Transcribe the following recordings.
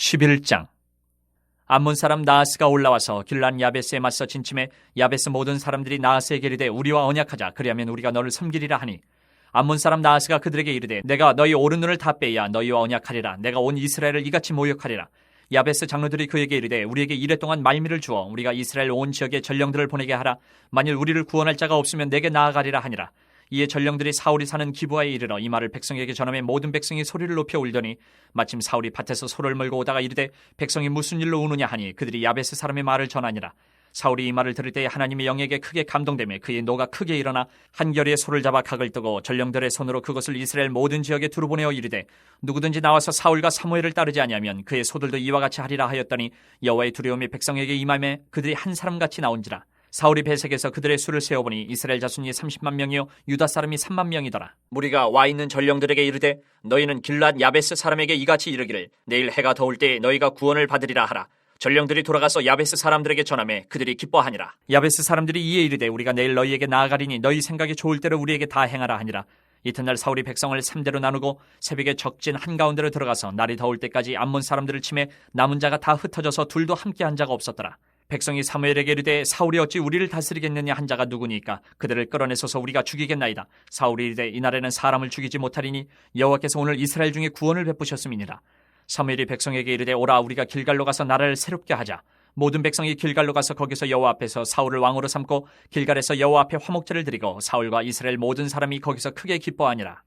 11장. 암몬 사람 나하스가 올라와서 길란 야베스에 맞서 진침해 야베스 모든 사람들이 나하스에게 이르되 우리와 언약하자. 그리하면 우리가 너를 섬기리라 하니, 암몬 사람 나하스가 그들에게 이르되 내가 너희 오른 눈을 다 빼야 너희와 언약하리라. 내가 온 이스라엘을 이같이 모욕하리라. 야베스 장로들이 그에게 이르되 우리에게 이레 동안 말미를 주어 우리가 이스라엘 온 지역에 전령들을 보내게 하라. 만일 우리를 구원할 자가 없으면 내게 나아가리라 하니라. 이에 전령들이 사울이 사는 기브아에 이르러 이 말을 백성에게 전하매 모든 백성이 소리를 높여 울더니 마침 사울이 밭에서 소를 몰고 오다가 이르되 백성이 무슨 일로 우느냐 하니 그들이 야베스 사람의 말을 전하니라. 사울이 이 말을 들을 때에 하나님의 영에게 크게 감동되며 그의 노가 크게 일어나 한결의 소를 잡아 각을 뜨고 전령들의 손으로 그것을 이스라엘 모든 지역에 두루 보내어 이르되 누구든지 나와서 사울과 사무엘을 따르지 아니하면 그의 소들도 이와 같이 하리라 하였더니 여호와의 두려움이 백성에게 임하매 그들이 한 사람같이 나온지라. 사울이 배색에서 그들의 수를 세어보니 이스라엘 자손이 30만 명이요 유다 사람이 3만 명이더라. 무리가 와 있는 전령들에게 이르되 너희는 길랏 야베스 사람에게 이같이 이르기를 내일 해가 더울 때에 너희가 구원을 받으리라 하라. 전령들이 돌아가서 야베스 사람들에게 전하매 그들이 기뻐하니라. 야베스 사람들이 이에 이르되 우리가 내일 너희에게 나아가리니 너희 생각이 좋을 대로 우리에게 다 행하라 하니라. 이튿날 사울이 백성을 3대로 나누고 새벽에 적진 한가운데로 들어가서 날이 더울 때까지 암몬 사람들을 치매 남은 자가 다 흩어져서 둘도 함께 한 자가 없었더라. 백성이 사무엘에게 이르되 사울이 어찌 우리를 다스리겠느냐 한 자가 누구니까 그들을 끌어내소서 우리가 죽이겠나이다. 사울이 이르되 이날에는 사람을 죽이지 못하리니 여호와께서 오늘 이스라엘 중에 구원을 베푸셨음이니라. 사무엘이 백성에게 이르되 오라 우리가 길갈로 가서 나라를 새롭게 하자. 모든 백성이 길갈로 가서 거기서 여호와 앞에서 사울을 왕으로 삼고 길갈에서 여호와 앞에 화목제를 드리고 사울과 이스라엘 모든 사람이 거기서 크게 기뻐하니라.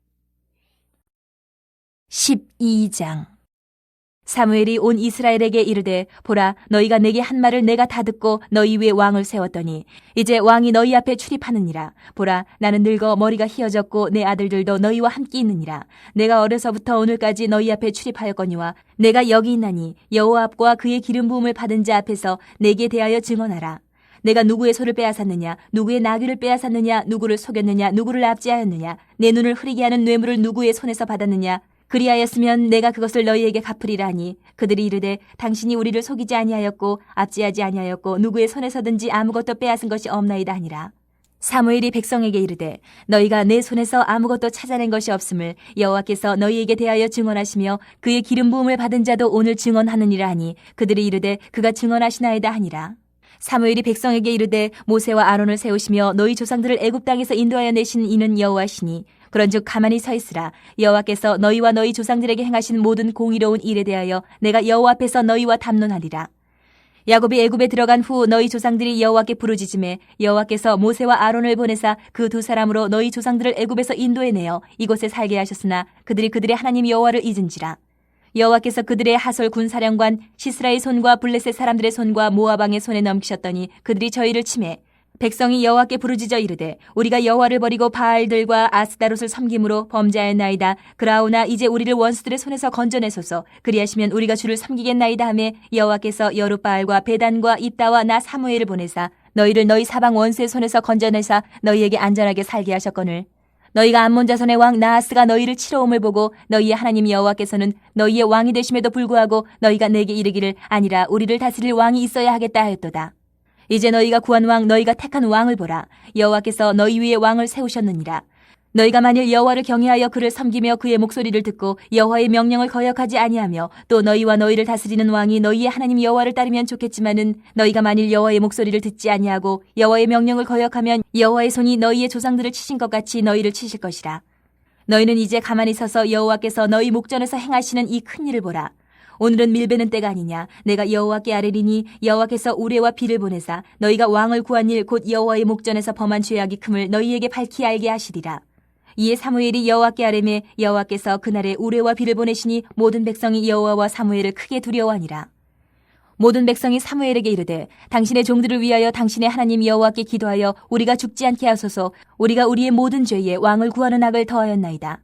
12장. 사무엘이 온 이스라엘에게 이르되 보라 너희가 내게 한 말을 내가 다 듣고 너희 위에 왕을 세웠더니 이제 왕이 너희 앞에 출입하느니라. 보라 나는 늙어 머리가 희어졌고 내 아들들도 너희와 함께 있느니라. 내가 어려서부터 오늘까지 너희 앞에 출입하였거니와 내가 여기 있나니 여호와 앞과 그의 기름 부음을 받은 자 앞에서 내게 대하여 증언하라. 내가 누구의 소를 빼앗았느냐, 누구의 나귀를 빼앗았느냐, 누구를 속였느냐, 누구를 압제하였느냐, 내 눈을 흐리게 하는 뇌물을 누구의 손에서 받았느냐. 그리하였으면 내가 그것을 너희에게 갚으리라 하니 그들이 이르되 당신이 우리를 속이지 아니하였고 압제하지 아니하였고 누구의 손에서든지 아무것도 빼앗은 것이 없나이다 하니라. 사무엘이 백성에게 이르되 너희가 내 손에서 아무것도 찾아낸 것이 없음을 여호와께서 너희에게 대하여 증언하시며 그의 기름 부음을 받은 자도 오늘 증언하느니라 하니 그들이 이르되 그가 증언하시나이다 하니라. 사무엘이 백성에게 이르되 모세와 아론을 세우시며 너희 조상들을 애굽 땅에서 인도하여 내신 이는 여호와시니 그런즉 가만히 서 있으라. 여호와께서 너희와 너희 조상들에게 행하신 모든 공의로운 일에 대하여 내가 여호와 앞에서 너희와 담론하리라. 야곱이 애굽에 들어간 후 너희 조상들이 여호와께 부르짖음에 여호와께서 모세와 아론을 보내사 그 두 사람으로 너희 조상들을 애굽에서 인도해내어 이곳에 살게 하셨으나 그들이 그들의 하나님 여호와를 잊은지라. 여호와께서 그들의 하솔 군사령관 시스라의 손과 블레셋 사람들의 손과 모압 왕의 손에 넘기셨더니 그들이 저희를 치매 백성이 여호와께 부르짖어 이르되 우리가 여호와를 버리고 바알들과 아스다롯을 섬김으로 범죄하였나이다. 그라오나 이제 우리를 원수들의 손에서 건져내소서. 그리하시면 우리가 주를 섬기겠나이다 하매 여호와께서 여룻바알과 베단과 입다와 나 사무엘을 보내사 너희를 너희 사방 원수의 손에서 건져내사 너희에게 안전하게 살게 하셨거늘 너희가 암몬 자손의 왕 나하스가 너희를 치러옴을 보고 너희의 하나님 여호와께서는 너희의 왕이 되심에도 불구하고 너희가 내게 이르기를 아니라 우리를 다스릴 왕이 있어야 하겠다 하였도다. 이제 너희가 구한 왕 너희가 택한 왕을 보라. 여호와께서 너희 위에 왕을 세우셨느니라. 너희가 만일 여호와를 경외하여 그를 섬기며 그의 목소리를 듣고 여호와의 명령을 거역하지 아니하며 또 너희와 너희를 다스리는 왕이 너희의 하나님 여호와를 따르면 좋겠지만은 너희가 만일 여호와의 목소리를 듣지 아니하고 여호와의 명령을 거역하면 여호와의 손이 너희의 조상들을 치신 것 같이 너희를 치실 것이라. 너희는 이제 가만히 서서 여호와께서 너희 목전에서 행하시는 이 큰 일을 보라. 오늘은 밀베는 때가 아니냐. 내가 여호와께 아뢰리니 여호와께서 우레와 비를 보내사 너희가 왕을 구한 일 곧 여호와의 목전에서 범한 죄악이 큼을 너희에게 밝히 알게 하시리라. 이에 사무엘이 여호와께 아뢰매 여호와께서 그날에 우레와 비를 보내시니 모든 백성이 여호와와 사무엘을 크게 두려워하니라. 모든 백성이 사무엘에게 이르되 당신의 종들을 위하여 당신의 하나님 여호와께 기도하여 우리가 죽지 않게 하소서. 우리가 우리의 모든 죄에 왕을 구하는 악을 더하였나이다.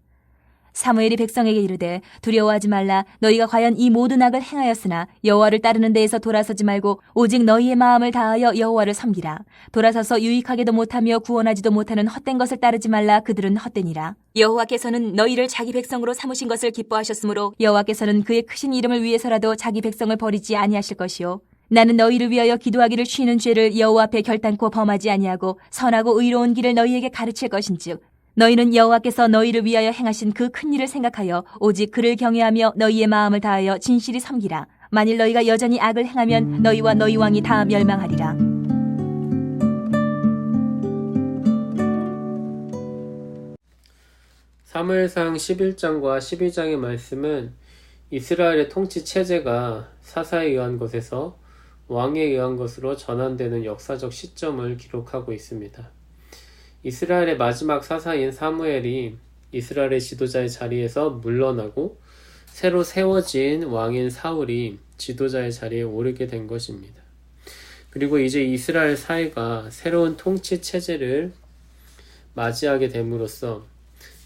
사무엘이 백성에게 이르되 두려워하지 말라. 너희가 과연 이 모든 악을 행하였으나 여호와를 따르는 데에서 돌아서지 말고 오직 너희의 마음을 다하여 여호와를 섬기라. 돌아서서 유익하게도 못하며 구원하지도 못하는 헛된 것을 따르지 말라. 그들은 헛되니라. 여호와께서는 너희를 자기 백성으로 삼으신 것을 기뻐하셨으므로 여호와께서는 그의 크신 이름을 위해서라도 자기 백성을 버리지 아니하실 것이요 나는 너희를 위하여 기도하기를 쉬는 죄를 여호와 앞에 결단코 범하지 아니하고 선하고 의로운 길을 너희에게 가르칠 것인즉 너희는 여호와께서 너희를 위하여 행하신 그 큰 일을 생각하여 오직 그를 경외하며 너희의 마음을 다하여 진실이 섬기라. 만일 너희가 여전히 악을 행하면 너희와 너희 왕이 다 멸망하리라. 사무엘상 11장과 12장의 말씀은 이스라엘의 통치 체제가 사사에 의한 것에서 왕에 의한 것으로 전환되는 역사적 시점을 기록하고 있습니다. 이스라엘의 마지막 사사인 사무엘이 이스라엘의 지도자의 자리에서 물러나고 새로 세워진 왕인 사울이 지도자의 자리에 오르게 된 것입니다. 그리고 이제 이스라엘 사회가 새로운 통치 체제를 맞이하게 됨으로써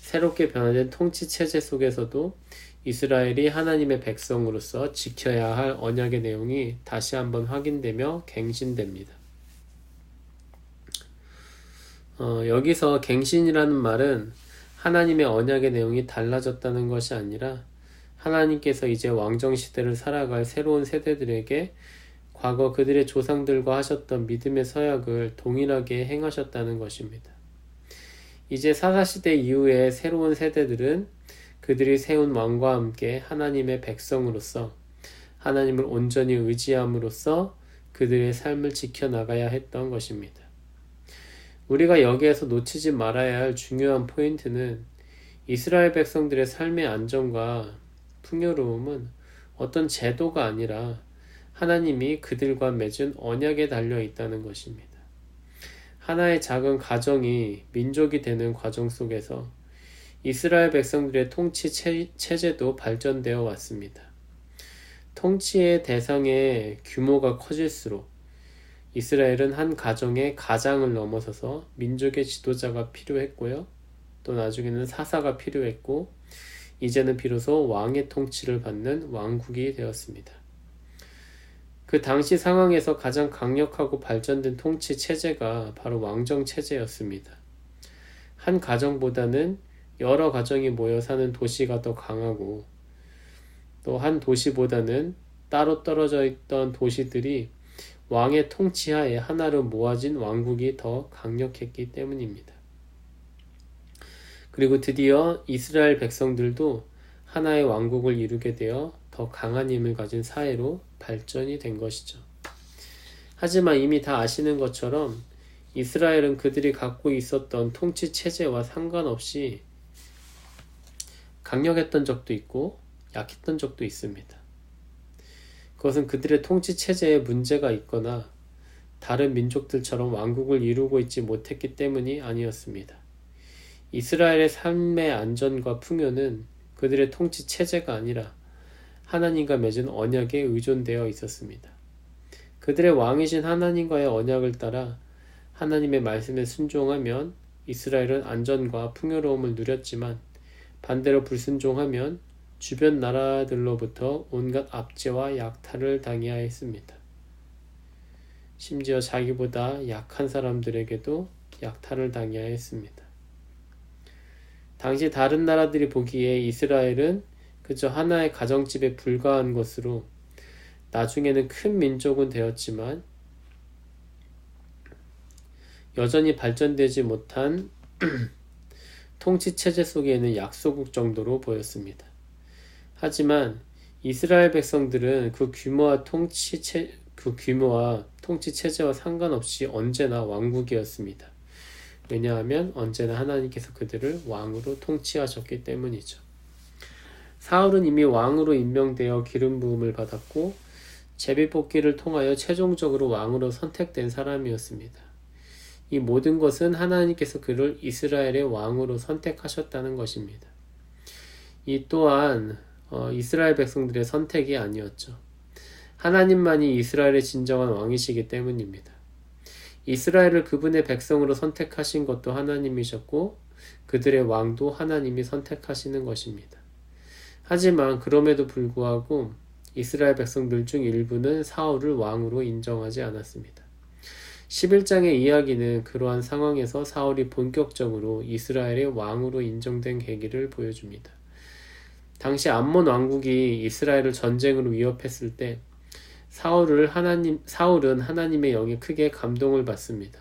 새롭게 변화된 통치 체제 속에서도 이스라엘이 하나님의 백성으로서 지켜야 할 언약의 내용이 다시 한번 확인되며 갱신됩니다. 여기서 갱신이라는 말은 하나님의 언약의 내용이 달라졌다는 것이 아니라 하나님께서 이제 왕정시대를 살아갈 새로운 세대들에게 과거 그들의 조상들과 하셨던 믿음의 서약을 동일하게 행하셨다는 것입니다. 이제 사사시대 이후의 새로운 세대들은 그들이 세운 왕과 함께 하나님의 백성으로서 하나님을 온전히 의지함으로써 그들의 삶을 지켜나가야 했던 것입니다. 우리가 여기에서 놓치지 말아야 할 중요한 포인트는 이스라엘 백성들의 삶의 안정과 풍요로움은 어떤 제도가 아니라 하나님이 그들과 맺은 언약에 달려 있다는 것입니다. 하나의 작은 가정이 민족이 되는 과정 속에서 이스라엘 백성들의 통치 체제도 발전되어 왔습니다. 통치의 대상의 규모가 커질수록 이스라엘은 한 가정의 가장을 넘어서서 민족의 지도자가 필요했고요. 또 나중에는 사사가 필요했고 이제는 비로소 왕의 통치를 받는 왕국이 되었습니다. 그 당시 상황에서 가장 강력하고 발전된 통치 체제가 바로 왕정 체제였습니다. 한 가정보다는 여러 가정이 모여 사는 도시가 더 강하고 또 한 도시보다는 따로 떨어져 있던 도시들이 왕의 통치하에 하나로 모아진 왕국이 더 강력했기 때문입니다. 그리고 드디어 이스라엘 백성들도 하나의 왕국을 이루게 되어 더 강한 힘을 가진 사회로 발전이 된 것이죠. 하지만 이미 다 아시는 것처럼 이스라엘은 그들이 갖고 있었던 통치 체제와 상관없이 강력했던 적도 있고 약했던 적도 있습니다. 그것은 그들의 통치 체제에 문제가 있거나 다른 민족들처럼 왕국을 이루고 있지 못했기 때문이 아니었습니다. 이스라엘의 삶의 안전과 풍요는 그들의 통치 체제가 아니라 하나님과 맺은 언약에 의존되어 있었습니다. 그들의 왕이신 하나님과의 언약을 따라 하나님의 말씀에 순종하면 이스라엘은 안전과 풍요로움을 누렸지만 반대로 불순종하면 주변 나라들로부터 온갖 압제와 약탈을 당해야 했습니다. 심지어 자기보다 약한 사람들에게도 약탈을 당해야 했습니다. 당시 다른 나라들이 보기에 이스라엘은 그저 하나의 가정집에 불과한 것으로 나중에는 큰 민족은 되었지만 여전히 발전되지 못한 통치체제 속에 있는 약소국 정도로 보였습니다. 하지만 이스라엘 백성들은 그 규모와 통치체제와 상관없이 언제나 왕국이었습니다. 왜냐하면 언제나 하나님께서 그들을 왕으로 통치하셨기 때문이죠. 사울은 이미 왕으로 임명되어 기름 부음을 받았고 제비뽑기를 통하여 최종적으로 왕으로 선택된 사람이었습니다. 이 모든 것은 하나님께서 그를 이스라엘의 왕으로 선택하셨다는 것입니다. 이 또한 이스라엘 백성들의 선택이 아니었죠. 하나님만이 이스라엘의 진정한 왕이시기 때문입니다. 이스라엘을 그분의 백성으로 선택하신 것도 하나님이셨고 그들의 왕도 하나님이 선택하시는 것입니다. 하지만 그럼에도 불구하고 이스라엘 백성들 중 일부는 사울을 왕으로 인정하지 않았습니다. 11장의 이야기는 그러한 상황에서 사울이 본격적으로 이스라엘의 왕으로 인정된 계기를 보여줍니다. 당시 암몬 왕국이 이스라엘을 전쟁으로 위협했을 때 사울은 하나님의 영에 크게 감동을 받습니다.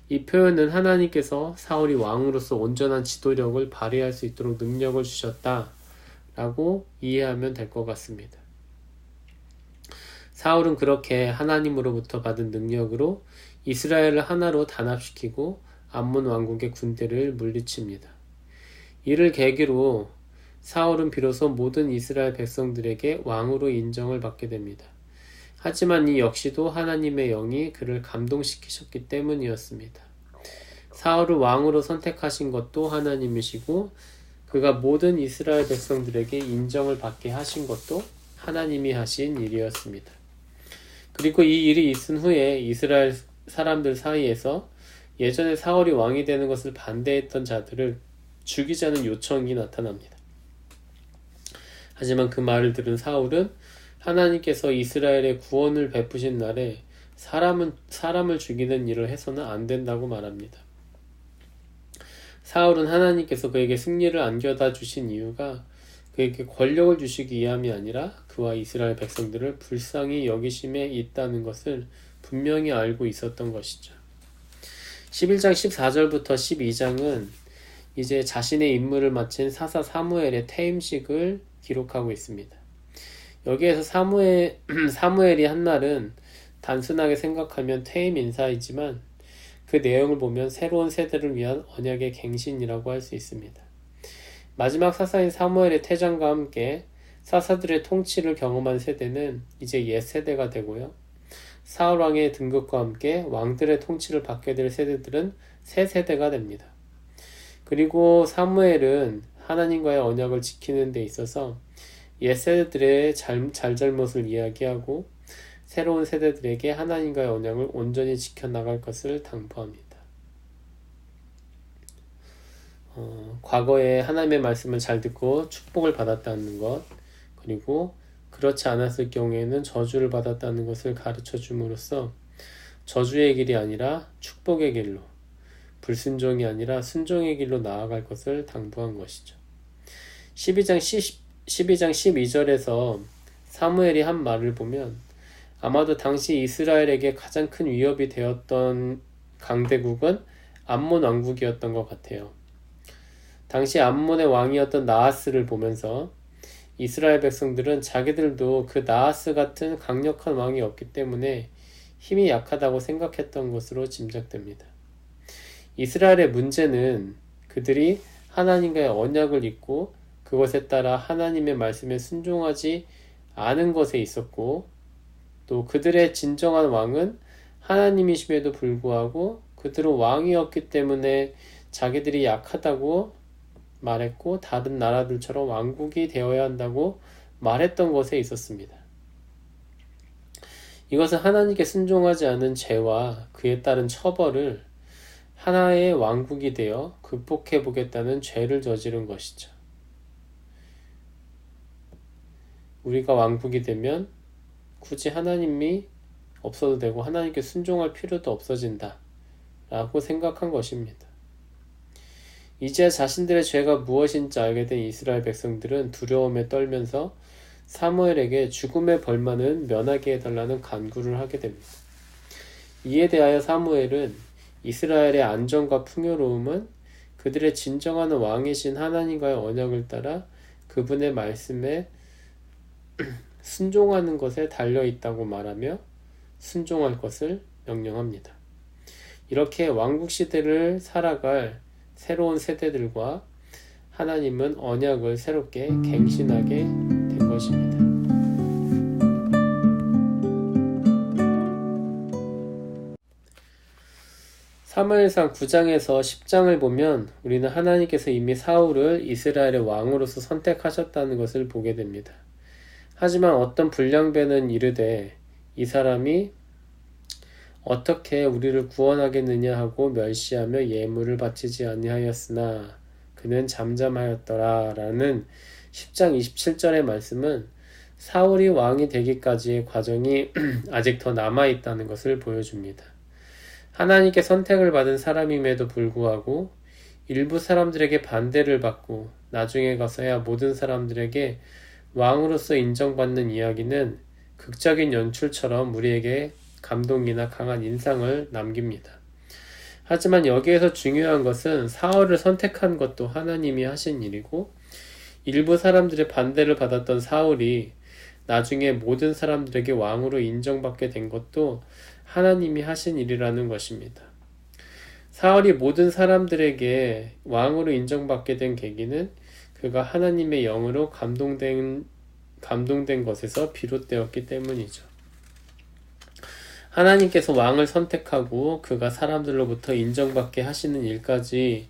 이 표현은 하나님께서 사울이 왕으로서 온전한 지도력을 발휘할 수 있도록 능력을 주셨다라고 이해하면 될 것 같습니다. 사울은 그렇게 하나님으로부터 받은 능력으로 이스라엘을 하나로 단합시키고 암몬 왕국의 군대를 물리칩니다. 이를 계기로 사울은 비로소 모든 이스라엘 백성들에게 왕으로 인정을 받게 됩니다. 하지만 이 역시도 하나님의 영이 그를 감동시키셨기 때문이었습니다. 사울을 왕으로 선택하신 것도 하나님이시고 그가 모든 이스라엘 백성들에게 인정을 받게 하신 것도 하나님이 하신 일이었습니다. 그리고 이 일이 있은 후에 이스라엘 사람들 사이에서 예전에 사울이 왕이 되는 것을 반대했던 자들을 죽이자는 요청이 나타납니다. 하지만 그 말을 들은 사울은 하나님께서 이스라엘의 구원을 베푸신 날에 사람을 죽이는 일을 해서는 안 된다고 말합니다. 사울은 하나님께서 그에게 승리를 안겨다 주신 이유가 그에게 권력을 주시기 위함이 아니라 그와 이스라엘 백성들을 불쌍히 여기심에 있다는 것을 분명히 알고 있었던 것이죠. 11장 14절부터 12장은 이제 자신의 임무를 마친 사사 사무엘의 퇴임식을 기록하고 있습니다. 여기에서 사무엘이 한 말은 단순하게 생각하면 퇴임 인사이지만 그 내용을 보면 새로운 세대를 위한 언약의 갱신이라고 할 수 있습니다. 마지막 사사인 사무엘의 퇴장과 함께 사사들의 통치를 경험한 세대는 이제 옛 세대가 되고요. 사울 왕의 등극과 함께 왕들의 통치를 받게 될 세대들은 새 세대가 됩니다. 그리고 사무엘은 하나님과의 언약을 지키는 데 있어서 옛 세대들의 잘잘못을 이야기하고 새로운 세대들에게 하나님과의 언약을 온전히 지켜나갈 것을 당부합니다. 과거에 하나님의 말씀을 잘 듣고 축복을 받았다는 것, 그리고 그렇지 않았을 경우에는 저주를 받았다는 것을 가르쳐 줌으로써 저주의 길이 아니라 축복의 길로, 불순종이 아니라 순종의 길로 나아갈 것을 당부한 것이죠. 12장 12절에서 사무엘이 한 말을 보면 아마도 당시 이스라엘에게 가장 큰 위협이 되었던 강대국은 암몬 왕국이었던 것 같아요. 당시 암몬의 왕이었던 나하스를 보면서 이스라엘 백성들은 자기들도 그 나하스 같은 강력한 왕이 없기 때문에 힘이 약하다고 생각했던 것으로 짐작됩니다. 이스라엘의 문제는 그들이 하나님과의 언약을 잊고 그것에 따라 하나님의 말씀에 순종하지 않은 것에 있었고, 또 그들의 진정한 왕은 하나님이심에도 불구하고 그들은 왕이었기 때문에 자기들이 약하다고 말했고 다른 나라들처럼 왕국이 되어야 한다고 말했던 것에 있었습니다. 이것은 하나님께 순종하지 않은 죄와 그에 따른 처벌을 하나의 왕국이 되어 극복해 보겠다는 죄를 저지른 것이죠. 우리가 왕국이 되면 굳이 하나님이 없어도 되고 하나님께 순종할 필요도 없어진다 라고 생각한 것입니다. 이제 자신들의 죄가 무엇인지 알게 된 이스라엘 백성들은 두려움에 떨면서 사무엘에게 죽음의 벌만은 면하게 해달라는 간구를 하게 됩니다. 이에 대하여 사무엘은 이스라엘의 안정과 풍요로움은 그들의 진정한 왕이신 하나님과의 언약을 따라 그분의 말씀에 순종하는 것에 달려있다고 말하며 순종할 것을 명령합니다. 이렇게 왕국시대를 살아갈 새로운 세대들과 하나님은 언약을 새롭게 갱신하게 된 것입니다. 사무엘상 9장에서 10장을 보면 우리는 하나님께서 이미 사울을 이스라엘의 왕으로서 선택하셨다는 것을 보게 됩니다. 하지만 어떤 불량배는 이르되 이 사람이 어떻게 우리를 구원하겠느냐 하고 멸시하며 예물을 바치지 아니하였으나 그는 잠잠하였더라 라는 10장 27절의 말씀은 사울이 왕이 되기까지의 과정이 아직 더 남아있다는 것을 보여줍니다. 하나님께 선택을 받은 사람임에도 불구하고 일부 사람들에게 반대를 받고 나중에 가서야 모든 사람들에게 왕으로서 인정받는 이야기는 극적인 연출처럼 우리에게 감동이나 강한 인상을 남깁니다. 하지만 여기에서 중요한 것은 사울을 선택한 것도 하나님이 하신 일이고 일부 사람들의 반대를 받았던 사울이 나중에 모든 사람들에게 왕으로 인정받게 된 것도 하나님이 하신 일이라는 것입니다. 사울이 모든 사람들에게 왕으로 인정받게 된 계기는 그가 하나님의 영으로 감동된 것에서 비롯되었기 때문이죠. 하나님께서 왕을 선택하고 그가 사람들로부터 인정받게 하시는 일까지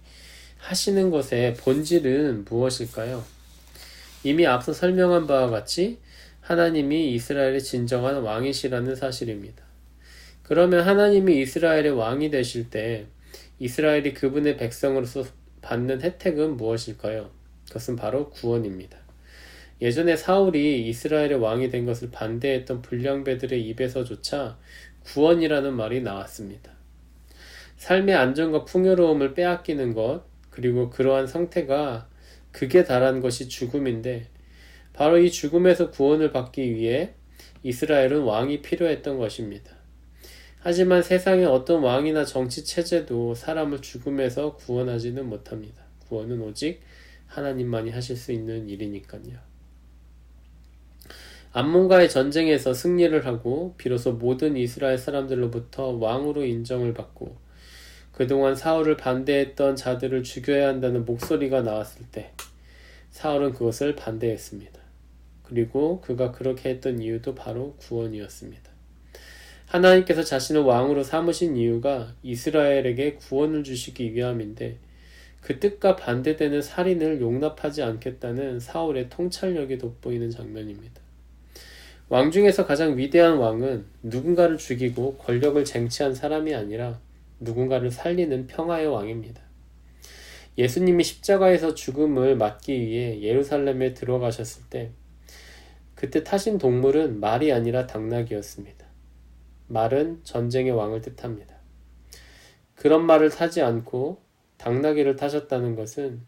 하시는 것의 본질은 무엇일까요? 이미 앞서 설명한 바와 같이 하나님이 이스라엘의 진정한 왕이시라는 사실입니다. 그러면 하나님이 이스라엘의 왕이 되실 때 이스라엘이 그분의 백성으로서 받는 혜택은 무엇일까요? 그것은 바로 구원입니다. 예전에 사울이 이스라엘의 왕이 된 것을 반대했던 불량배들의 입에서조차 구원이라는 말이 나왔습니다. 삶의 안정과 풍요로움을 빼앗기는 것, 그리고 그러한 상태가 극에 달한 것이 죽음인데 바로 이 죽음에서 구원을 받기 위해 이스라엘은 왕이 필요했던 것입니다. 하지만 세상의 어떤 왕이나 정치 체제도 사람을 죽음에서 구원하지는 못합니다. 구원은 오직 하나님만이 하실 수 있는 일이니까요. 암몬과의 전쟁에서 승리를 하고 비로소 모든 이스라엘 사람들로부터 왕으로 인정을 받고 그동안 사울을 반대했던 자들을 죽여야 한다는 목소리가 나왔을 때 사울은 그것을 반대했습니다. 그리고 그가 그렇게 했던 이유도 바로 구원이었습니다. 하나님께서 자신을 왕으로 삼으신 이유가 이스라엘에게 구원을 주시기 위함인데 그 뜻과 반대되는 살인을 용납하지 않겠다는 사울의 통찰력이 돋보이는 장면입니다. 왕 중에서 가장 위대한 왕은 누군가를 죽이고 권력을 쟁취한 사람이 아니라 누군가를 살리는 평화의 왕입니다. 예수님이 십자가에서 죽음을 맞기 위해 예루살렘에 들어가셨을 때 그때 타신 동물은 말이 아니라 당나귀였습니다. 말은 전쟁의 왕을 뜻합니다. 그런 말을 타지 않고 당나귀를 타셨다는 것은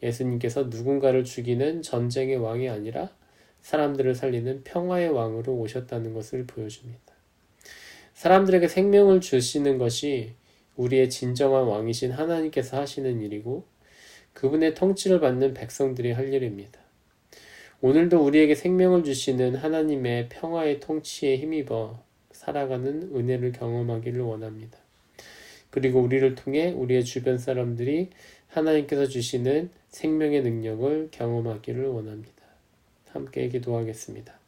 예수님께서 누군가를 죽이는 전쟁의 왕이 아니라 사람들을 살리는 평화의 왕으로 오셨다는 것을 보여줍니다. 사람들에게 생명을 주시는 것이 우리의 진정한 왕이신 하나님께서 하시는 일이고 그분의 통치를 받는 백성들이 할 일입니다. 오늘도 우리에게 생명을 주시는 하나님의 평화의 통치에 힘입어 살아가는 은혜를 경험하기를 원합니다. 그리고 우리를 통해 우리의 주변 사람들이 하나님께서 주시는 생명의 능력을 경험하기를 원합니다. 함께 기도하겠습니다.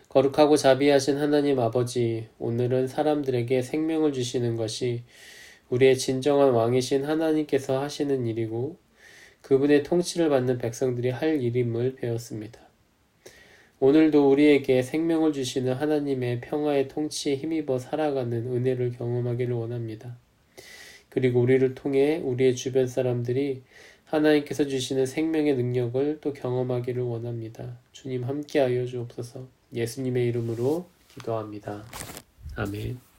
거룩하고 자비하신 하나님 아버지, 오늘은 사람들에게 생명을 주시는 것이 우리의 진정한 왕이신 하나님께서 하시는 일이고 그분의 통치를 받는 백성들이 할 일임을 배웠습니다. 오늘도 우리에게 생명을 주시는 하나님의 평화의 통치에 힘입어 살아가는 은혜를 경험하기를 원합니다. 그리고 우리를 통해 우리의 주변 사람들이 하나님께서 주시는 생명의 능력을 또 경험하기를 원합니다. 주님 함께하여 주옵소서. 예수님의 이름으로 기도합니다. 아멘.